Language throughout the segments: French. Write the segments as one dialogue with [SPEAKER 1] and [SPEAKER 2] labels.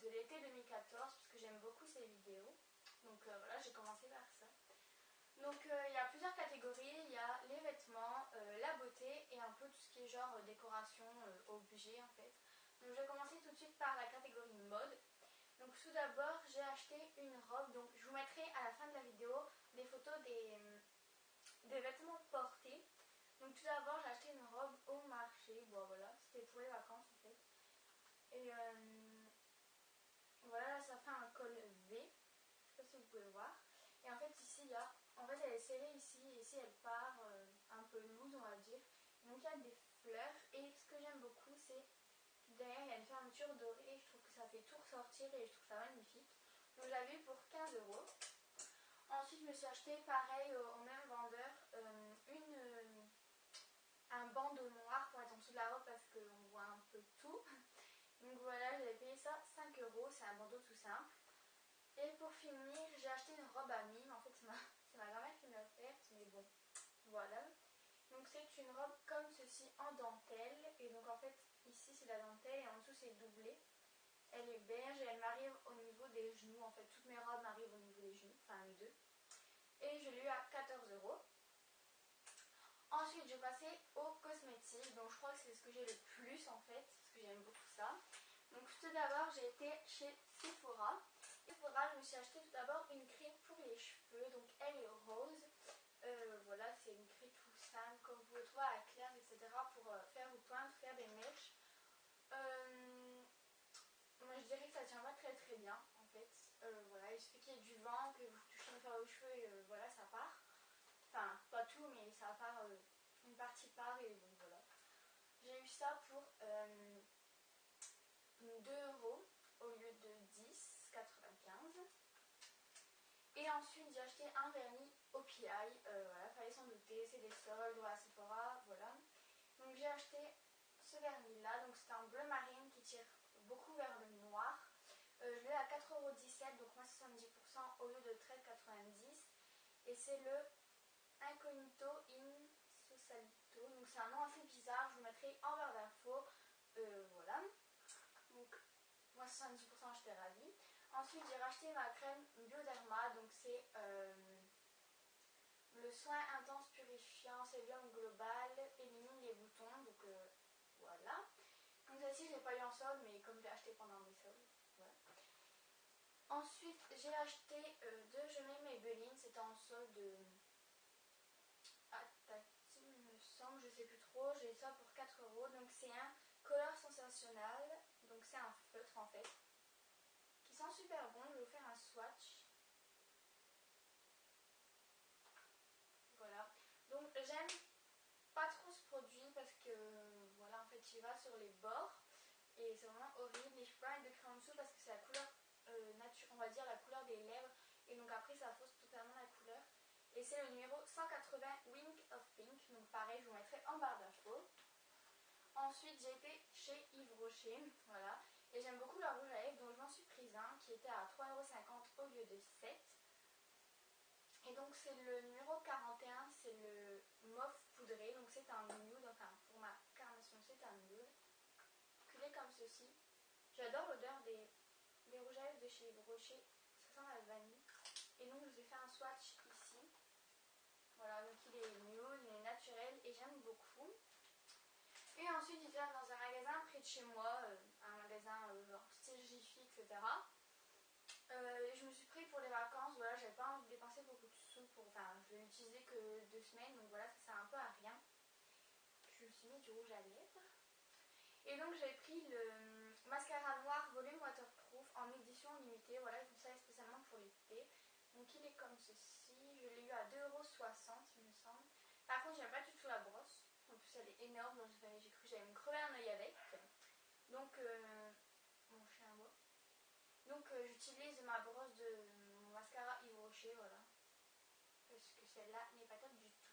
[SPEAKER 1] de l'été 2014 parce que j'aime beaucoup ces vidéos. Donc voilà, j'ai commencé par ça. Donc il y a plusieurs catégories, il y a les vêtements, la beauté et un peu tout ce qui est genre décoration, objet en fait. Donc je vais commencer tout de suite par la catégorie mode. Donc tout d'abord j'ai acheté une robe, donc je vous mettrai à la fin de la vidéo des photos des vêtements portés. Donc tout d'abord j'ai acheté une robe au marché, bon voilà, c'était pour les vacances en fait. Et voilà, ça fait un col V, je sais pas si vous pouvez voir. Et en fait ici il y a, en fait elle est serrée ici, et ici elle part un peu loose on va dire. Donc il y a des fleurs, et ce que j'aime beaucoup c'est derrière il y a une fermeture dorée, je trouve que ça fait tout ressortir et je trouve ça magnifique. Donc je l'avais eu pour 15 euros. Ensuite je me suis acheté pareil au même vendeur un bandeau noir pour être en dessous de la robe parce qu'on voit un peu tout. Donc voilà, j'avais payé ça 5 euros, c'est un bandeau tout simple. Et pour finir, j'ai acheté une robe à mime, en fait c'est ma grand-mère qui me l'a offerte, mais bon, voilà. Donc c'est une robe comme ceci en dentelle, et donc en fait ici c'est la dentelle et en dessous c'est doublé. Elle est beige et elle m'arrive au niveau des genoux, en fait toutes mes robes m'arrivent au niveau des genoux, enfin les deux. Et je l'ai eu à 14 euros. Ensuite, je passais aux cosmétiques, donc je crois que c'est ce que j'ai le plus en fait, parce que j'aime beaucoup ça. Donc tout d'abord, j'ai été chez Sephora. Sephora, je me suis acheté tout d'abord une crème pour les cheveux, donc elle est rose. Voilà, c'est une crème tout simple, comme vous pouvez trouver à Claire, etc. pour faire vos pointes, faire des mèches. Moi je dirais que ça tient pas très très bien en fait. Voilà, il suffit qu'il y ait du vent, que vous touchez une fois aux cheveux et voilà, ça part. Enfin, pas tout, mais ça part, une partie part et donc voilà. J'ai eu ça pour 2 euros au lieu de 10,95. Et ensuite j'ai acheté un vernis au PI, voilà, fallait s'en douter, c'est des soldes à Sephora, voilà. Donc j'ai acheté ce vernis là, donc c'est un bleu marine qui tire beaucoup vers le noir. Je l'ai à 4,17 €, donc moins 70% au lieu de 13,90. Et c'est le Incognito in Socialito, donc c'est un nom assez bizarre, je vous mettrai en barre d'infos, voilà. Donc moi 70% j'étais ravie. Ensuite j'ai racheté ma crème Bioderma, donc c'est le soin intense purifiant sérum global, élimine les boutons, donc voilà. Donc celle-ci je l'ai pas eu en solde, mais comme je l'ai acheté pendant mes soldes, voilà. Ensuite j'ai acheté deux gemelles Maybelline, c'était en solde à Tati il me semble, je sais plus trop, j'ai eu ça pour 4 euros, donc c'est un Color Sensationnel, donc c'est un feutre en fait, qui sent super bon, je vais vous faire un swatch. Voilà, donc j'aime pas trop ce produit parce que voilà en fait il va sur les bords et c'est vraiment horrible et je peux pas mettre de crayon en dessous parce que c'est la couleur on va dire la couleur des lèvres et donc après ça fausse totalement la couleur. Et c'est le numéro 180 Wink of Pink, donc pareil je vous mettrai en barre d'infos. Ensuite j'ai été chez Yves Rocher, voilà, et j'aime beaucoup leur rouge à lèvres, donc je m'en suis prise un qui était à 3,50 € au lieu de 7. Et donc c'est le numéro 41, c'est le mauve poudré, donc c'est un nude, enfin pour ma carnation c'est un nude, culé comme ceci. J'adore l'odeur des rouges à lèvres de chez Yves Rocher, ça sent la vanille. Et donc je vous ai fait un swatch ici. Voilà, donc il est nude, il est naturel et j'aime beaucoup. Et ensuite j'étais dans un magasin près de chez moi, un magasin genre style Jiffy, etc. Je me suis pris pour les vacances, voilà, j'avais pas envie de dépenser beaucoup de sous pour, enfin je l'ai utilisé que 2 semaines, donc voilà, ça sert un peu à rien. Je me suis mis du rouge à lèvres. Et donc j'ai pris le mascara noir volume waterproof en édition limitée, voilà, je vous savais spécialement pour l'été. Donc il est comme ceci, je l'ai eu à 2,60 € il me semble. Par contre j'aime pas du tout la brosse, en plus elle est énorme, donc j'ai cru que j'allais me crever un œil avec. Donc mon chien à moi. Donc j'utilise ma brosse de mon mascara Yves Rocher, voilà. Parce que celle-là n'est pas top du tout.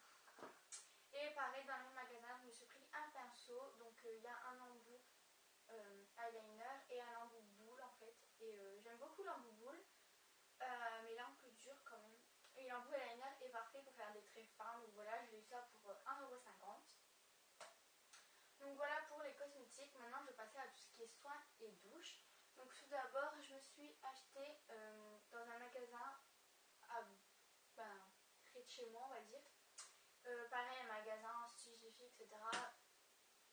[SPEAKER 1] Et pareil, dans le même magasin, je me suis pris un pinceau. Donc il y a un embout eyeliner et un embout boule en fait. Et j'aime beaucoup l'embout boule. Mais il est un peu dur quand même. Et l'embout eyeliner est parfait pour faire des traits fins. Donc voilà, j'ai eu ça pour 1,50 €. Donc voilà pour les cosmétiques. Maintenant je vais passer à tout ce qui est soins et douche. Donc tout d'abord, je me suis acheté dans un magasin à, près de chez moi, on va dire. Pareil, un magasin style Jiffy, etc.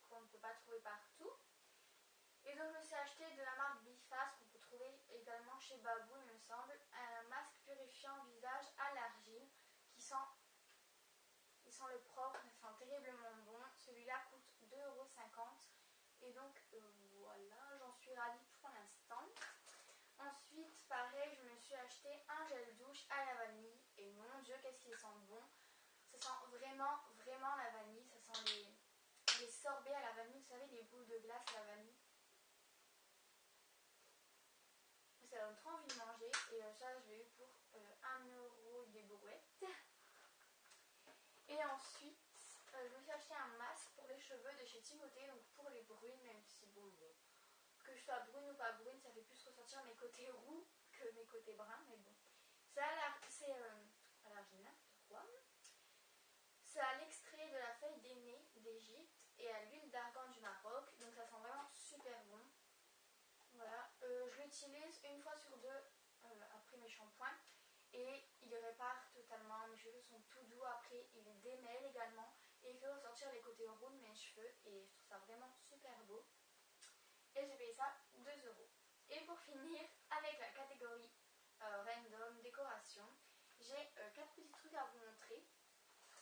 [SPEAKER 1] qu'on ne peut pas trouver partout. Et donc je me suis acheté de la marque Bifast qu'on peut trouver également chez Babou, il me semble, un masque purifiant visage à l'argile qui sent le propre, mais sent terriblement bon. Celui-là coûte 2,50 € et donc voilà, j'en suis ravie pour l'instant. Ensuite, pareil, je me suis acheté un gel douche à la vanille et mon dieu, qu'est-ce qu'il sent bon. Ça sent vraiment, vraiment la vanille, ça sent les sorbets à la vanille, vous savez, les boules de glace à la vanille. Ça donne trop envie de manger et ça je l'ai eu pour 1 € des brouettes. Et ensuite je me suis acheté un masque pour les cheveux de chez Timothée, donc pour les brunes, même si bon, que je sois brune ou pas brune, ça fait plus ressortir mes côtés roux que mes côtés bruns, mais bon. C'est à l'extrait de la feuille d'aîné d'Égypte et à l'huile d'argan du Maroc, donc ça sent vraiment super bon. Voilà, je l'utilise une fois sur deux après mes shampoings et il répare totalement, mes cheveux sont tout doux après, il démêle également et il fait ressortir les côtés roux de mes cheveux et je trouve ça vraiment super beau. Et j'ai payé ça 2 €. Et pour finir, avec la catégorie random décoration, j'ai 4 petits trucs à vous montrer.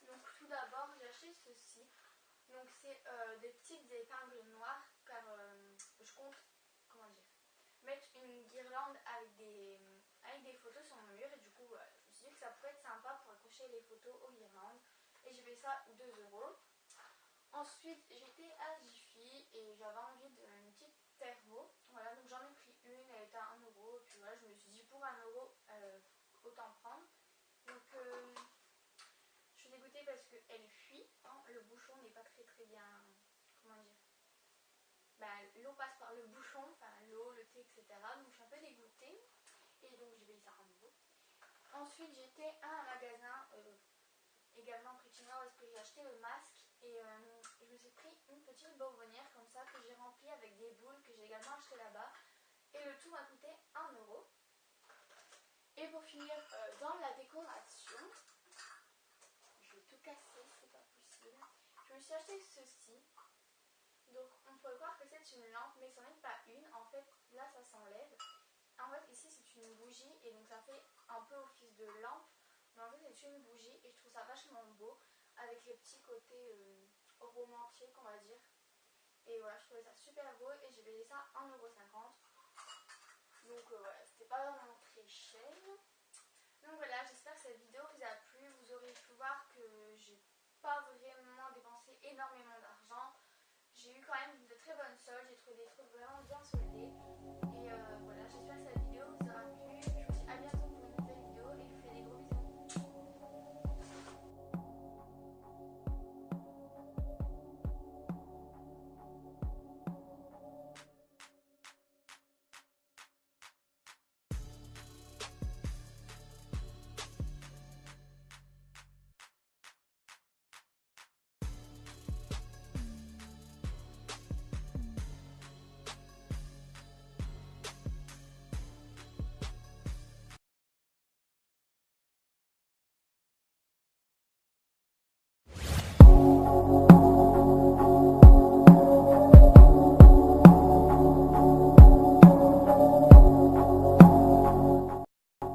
[SPEAKER 1] Donc tout d'abord, j'ai acheté ceci. Donc c'est des petites épingles noires car je compte, comment dire, mettre une guirlande avec des photos sur mon mur et du coup je me suis dit que ça pourrait être sympa pour accrocher les photos aux guirlandes et j'ai payé ça 2 €. Ensuite j'étais à Jiffy et j'avais envie d'une petite thermo, voilà, donc j'en ai pris une, elle était à 1 € et puis voilà, je me suis dit pour 1 € autant prendre. Donc je suis dégoûtée parce qu'elle fuit, hein, le bouchon n'est pas très bien, comment dire, l'eau passe par le bouchon, enfin l'eau, le thé, etc. Donc je suis un peu dégoûtée et donc j'ai payé ça 1 €. Ensuite j'étais à un magasin également près de chez moi parce que j'ai acheté le masque et je me suis pris une petite bonbonnière comme ça que j'ai remplie avec des boules que j'ai également acheté là-bas et le tout m'a coûté 1 €. Et pour finir dans la décoration, je vais tout casser, c'est pas possible. Je me suis acheté ceci. Donc on pourrait croire que c'est une lampe, mais ce n'est pas une. En fait, là ça s'enlève. En fait, ici c'est une bougie et donc ça fait un peu office de lampe. Mais en fait, c'est une bougie et je trouve ça vachement beau avec le petit côté romantique, on va dire. Et voilà, je trouvais ça super beau et j'ai payé ça 1,50 €. Donc voilà, c'était pas vraiment très cher. Donc voilà, j'espère que cette vidéo vous a plu. Vous aurez pu voir que j'ai pas vraiment dépensé énormément d'argent. J'ai eu quand même de très bonnes soldes, j'ai trouvé des trucs vraiment bien soldés.